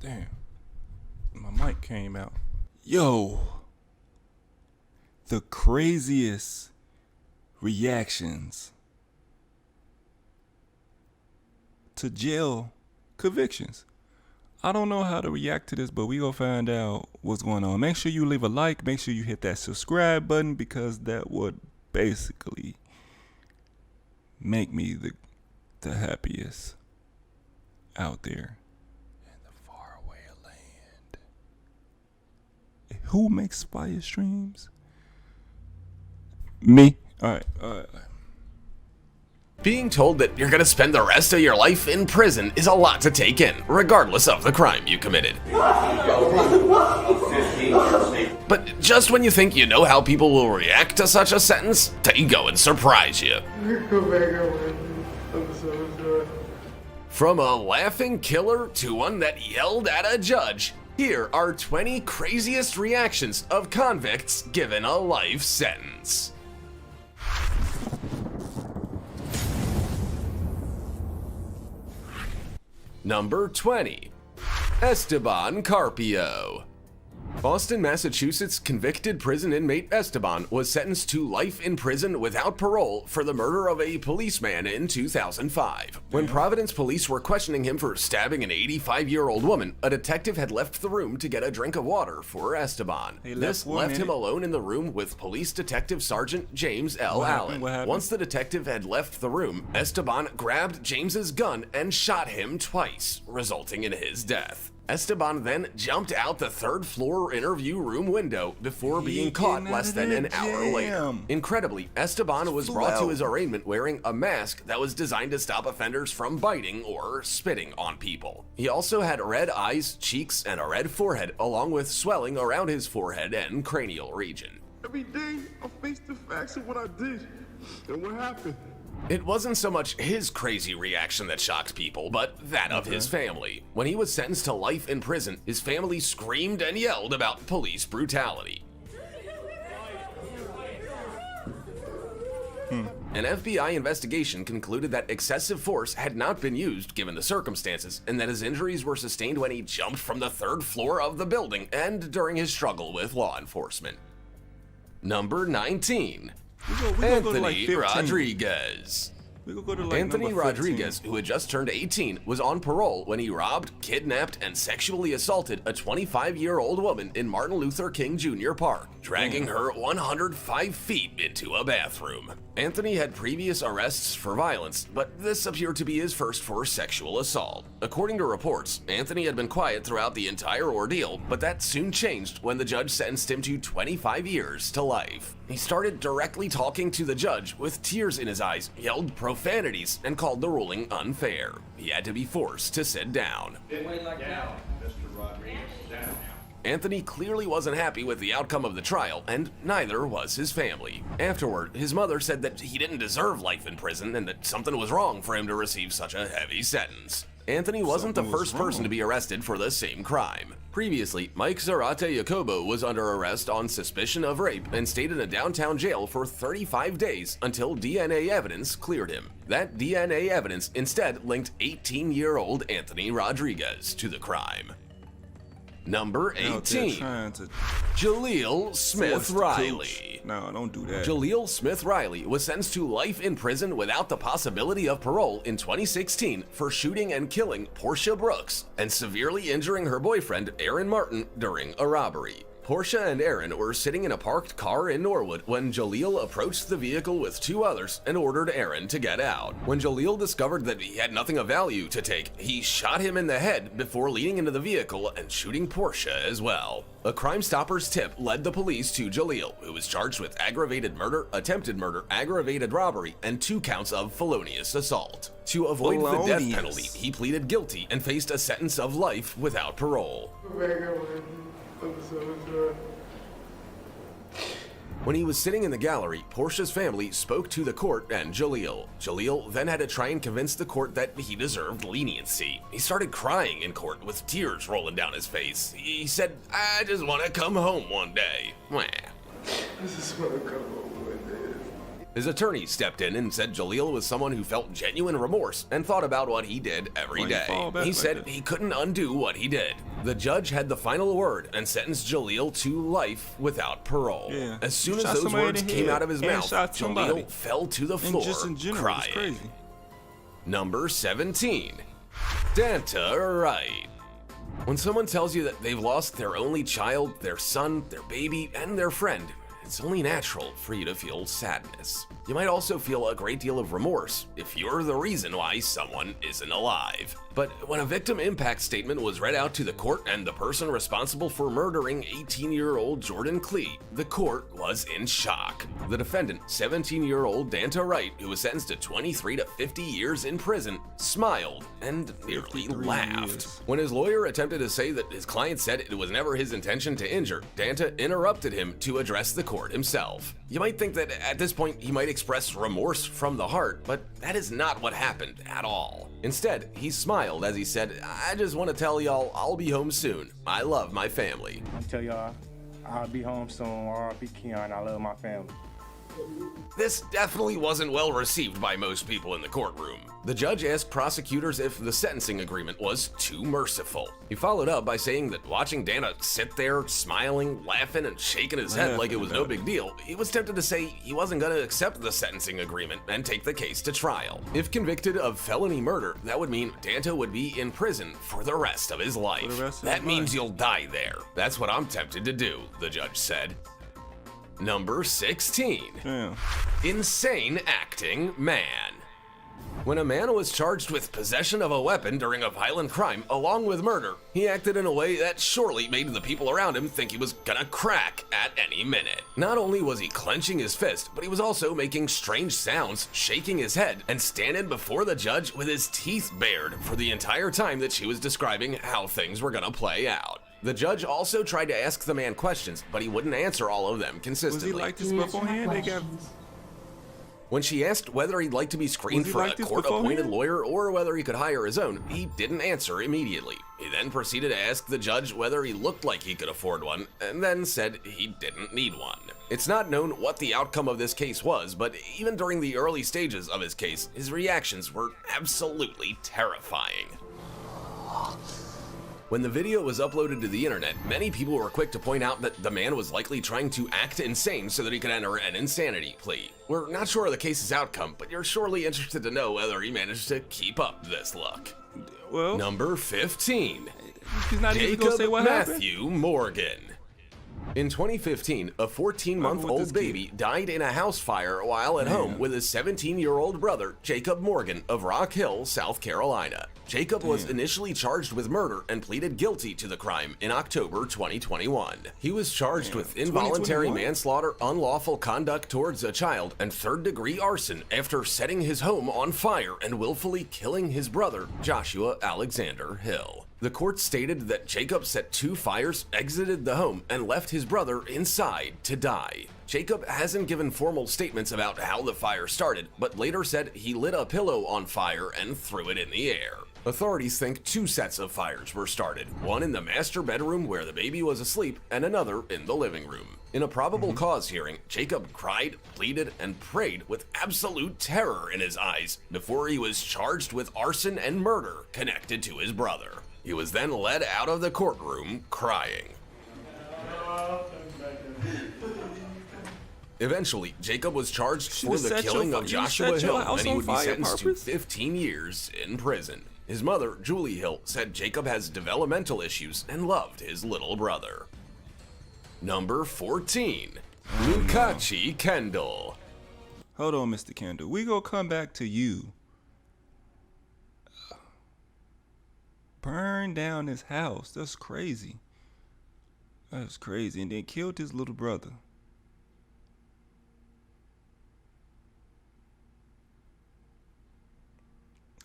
Damn. My mic came out. Yo. The craziest reactions to jail convictions. I don't know how to react to this, but we gonna find out what's going on. Make sure you leave a like. Make sure you hit that subscribe button, because that would basically make me the happiest out there in the faraway land. Who makes fire streams? Me. All right. Being told that you're gonna spend the rest of your life in prison is a lot to take in, regardless of the crime you committed. But just when you think you know how people will react to such a sentence, they go and surprise you. From a laughing killer to one that yelled at a judge, here are 20 craziest reactions of convicts given a life sentence. Number 20. Esteban Carpio. Boston, Massachusetts convicted prison inmate Esteban was sentenced to life in prison without parole for the murder of a policeman in 2005. When Providence police were questioning him for stabbing an 85-year-old woman, a detective had left the room to get a drink of water for Esteban. This left him alone in the room with Police Detective Sergeant James L. Allen. Once the detective had left the room, Esteban grabbed James's gun and shot him twice, resulting in his death. Esteban then jumped out the third-floor interview room window before being caught less than an hour later. Incredibly, Esteban was brought to his arraignment wearing a mask that was designed to stop offenders from biting or spitting on people. He also had red eyes, cheeks, and a red forehead, along with swelling around his forehead and cranial region. Every day, I face the facts of what I did and what happened. It wasn't so much his crazy reaction that shocked people, but that of his family. When he was sentenced to life in prison, his family screamed and yelled about police brutality. An FBI investigation concluded that excessive force had not been used given the circumstances, and that his injuries were sustained when he jumped from the third floor of the building and during his struggle with law enforcement. Number 19. Anthony Rodriguez. Anthony Rodriguez, who had just turned 18, was on parole when he robbed, kidnapped, and sexually assaulted a 25-year-old woman in Martin Luther King Jr. Park, dragging her 105 feet into a bathroom. Anthony had previous arrests for violence, but this appeared to be his first for sexual assault. According to reports, Anthony had been quiet throughout the entire ordeal, but that soon changed when the judge sentenced him to 25 years to life. He started directly talking to the judge with tears in his eyes, yelled profanities, and called the ruling unfair. He had to be forced to sit down. Down, Mr. Rodriguez, down. Anthony clearly wasn't happy with the outcome of the trial, and neither was his family. Afterward, his mother said that he didn't deserve life in prison and that something was wrong for him to receive such a heavy sentence. Anthony wasn't the first person to be arrested for the same crime. Previously, Mike Zarate Jacobo was under arrest on suspicion of rape and stayed in a downtown jail for 35 days until DNA evidence cleared him. That DNA evidence instead linked 18-year-old Anthony Rodriguez to the crime. Number 18. Jaleel Smith Riley. No, don't do that. Jaleel Smith Riley was sentenced to life in prison without the possibility of parole in 2016 for shooting and killing Portia Brooks and severely injuring her boyfriend, Aaron Martin, during a robbery. Portia and Aaron were sitting in a parked car in Norwood when Jaleel approached the vehicle with two others and ordered Aaron to get out. When Jaleel discovered that he had nothing of value to take, he shot him in the head before leaning into the vehicle and shooting Portia as well. A Crime Stoppers tip led the police to Jaleel, who was charged with aggravated murder, attempted murder, aggravated robbery, and 2 counts of felonious assault. To avoid the death penalty, he pleaded guilty and faced a sentence of life without parole. When he was sitting in the gallery, Portia's family spoke to the court and Jaleel. Jaleel then had to try and convince the court that he deserved leniency. He started crying in court with tears rolling down his face. He said, "I just want to come home one day." I just want to come home one day. His attorney stepped in and said Jaleel was someone who felt genuine remorse and thought about what he did every day. He said he couldn't undo what he did. The judge had the final word and sentenced Jaleel to life without parole. Yeah. As soon He as shot those somebody in words the came head out of his and mouth, shot somebody. Jaleel fell to the And floor, just in general, crying. it's crazy. Number 17. Danta Wright. When someone tells you that they've lost their only child, their son, their baby, and their friend, it's only natural for you to feel sadness. You might also feel a great deal of remorse if you're the reason why someone isn't alive. But when a victim impact statement was read out to the court and the person responsible for murdering 18-year-old Jordan Clee, the court was in shock. The defendant, 17-year-old Danta Wright, who was sentenced to 23 to 50 years in prison, smiled and nearly 53 laughed. years. When his lawyer attempted to say that his client said it was never his intention to injure, Danta interrupted him to address the court himself. You might think that at this point he might express remorse from the heart, but that is not what happened at all. Instead, he smiled as he said, "I just want to tell y'all I'll be home soon. I love my family." I tell y'all, I'll be home soon. R.I.P. Keon. I love my family. This definitely wasn't well received by most people in the courtroom. The judge asked prosecutors if the sentencing agreement was too merciful. He followed up by saying that watching Dana sit there, smiling, laughing, and shaking his head like it was no big deal, he was tempted to say he wasn't going to accept the sentencing agreement and take the case to trial. If convicted of felony murder, that would mean Danta would be in prison for the rest of his life. That means you'll die there. That's what I'm tempted to do, the judge said. Number 16. Damn. Insane acting man. When a man was charged with possession of a weapon during a violent crime along with murder, he acted in a way that surely made the people around him think he was gonna crack at any minute. Not only was he clenching his fist, but he was also making strange sounds, shaking his head, and standing before the judge with his teeth bared for the entire time that she was describing how things were gonna play out. The judge also tried to ask the man questions, but he wouldn't answer all of them Was consistently. he like this beforehand? They got. When she asked whether he'd like to be screened Was he for like a this court-appointed beforehand? lawyer or whether he could hire his own, he didn't answer immediately. He then proceeded to ask the judge whether he looked like he could afford one, and then said he didn't need one. It's not known what the outcome of this case was, but even during the early stages of his case, his reactions were absolutely terrifying. When the video was uploaded to the internet, many people were quick to point out that the man was likely trying to act insane so that he could enter an insanity plea. We're not sure of the case's outcome, but you're surely interested to know whether he managed to keep up this look. Well, Number 15. he's not even gonna say Jacob what happened. Matthew Morgan. In 2015, a 14-month-old baby died in a house fire while at home with his 17-year-old brother, Jacob Morgan of Rock Hill, South Carolina. Jacob was initially charged with murder and pleaded guilty to the crime in October 2021. He was charged with involuntary 2021? manslaughter, unlawful conduct towards a child, and third-degree arson after setting his home on fire and willfully killing his brother, Joshua Alexander Hill. The court stated that Jacob set 2 fires, exited the home, and left his brother inside to die. Jacob hasn't given formal statements about how the fire started, but later said he lit a pillow on fire and threw it in the air. Authorities think 2 sets of fires were started, one in the master bedroom where the baby was asleep and another in the living room. In a probable cause hearing, Jacob cried, pleaded, and prayed with absolute terror in his eyes before he was charged with arson and murder connected to his brother. He was then led out of the courtroom crying. Eventually, Jacob was charged for Should've the set killing your- of you Joshua set your Hill, house and he on would be fire, sentenced to purpose? 15 years in prison. His mother, Julie Hill, said Jacob has developmental issues and loved his little brother. Number 14. Mukachi Kendall. Hold on, Mr. Kendall. We gonna come back to you. Burn down his house. That's crazy. That's crazy. And then killed his little brother.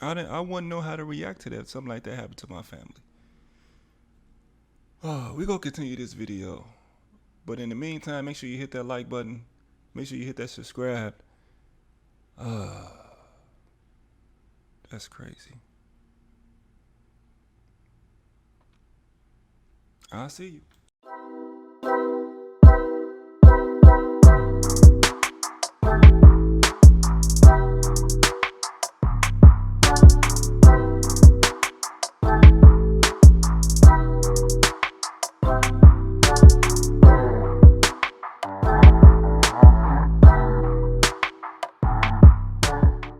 I wouldn't know how to react to that if something like that happened to my family. We gonna continue this video. But in the meantime, make sure you hit that like button. Make sure you hit that subscribe. That's crazy. I'll see you.